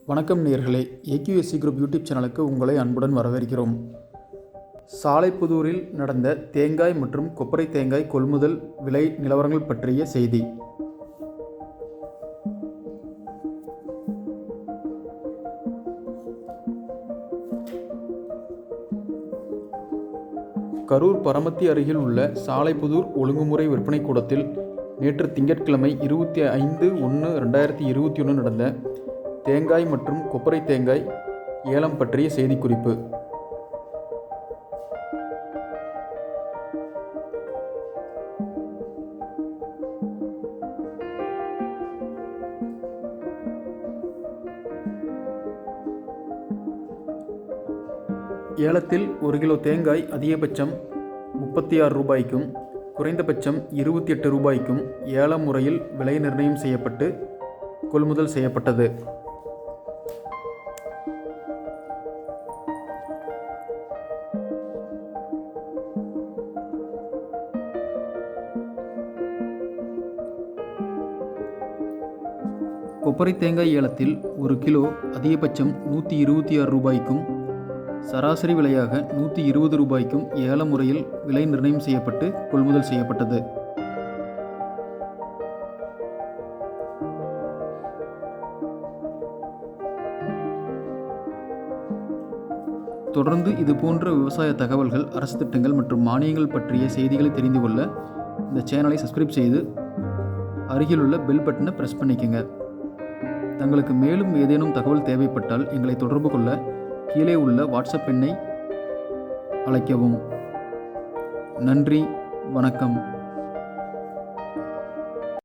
வணக்கம் நேயர்களே, AQSC group YouTube சேனலுக்கு உங்களை அன்புடன் வரவேற்கிறோம். சாலைப்புதூரில் நடந்த தேங்காய் மற்றும் கொப்பரை தேங்காய் கொள்முதல் விலை நிலவரங்கள் பற்றிய செய்தி. கரூர் பரமத்தி அருகில் உள்ள சாலைப்புதூர் ஒழுங்குமுறை விற்பனை கூடத்தில் நேற்று திங்கட்கிழமை 25/1/2021 நடந்த தேங்காய் மற்றும் கொப்பரை தேங்காய் ஏலம் பற்றிய செய்திக்குறிப்பு. ஏலத்தில் 1 கிலோ தேங்காய் அதிகபட்சம் 36 ரூபாய்க்கும் குறைந்தபட்சம் 28 ரூபாய்க்கும் ஏல முறையில் விலை நிர்ணயம் செய்யப்பட்டு கொள்முதல் செய்யப்பட்டது. கொப்பரை தேங்காய் ஏலத்தில் 1 கிலோ அதிகபட்சம் 126 ரூபாய்க்கும் சராசரி விலையாக 120 ரூபாய்க்கும் ஏல முறையில் விலை நிர்ணயம் செய்யப்பட்டு கொள்முதல் செய்யப்பட்டது. தொடர்ந்து இதுபோன்ற விவசாய தகவல்கள், அரசு திட்டங்கள் மற்றும் மானியங்கள் பற்றிய செய்திகளை தெரிந்து கொள்ள இந்த சேனலை சப்ஸ்கிரைப் செய்து அருகிலுள்ள பெல் பட்டனை ப்ரெஸ் பண்ணிக்கங்க. தங்களுக்கு மேலும் ஏதேனும் தகவல் தேவைப்பட்டால் எங்களை தொடர்பு கொள்ள கீழே உள்ள வாட்ஸ்அப் எண்ணை அழைக்கவும். நன்றி, வணக்கம்.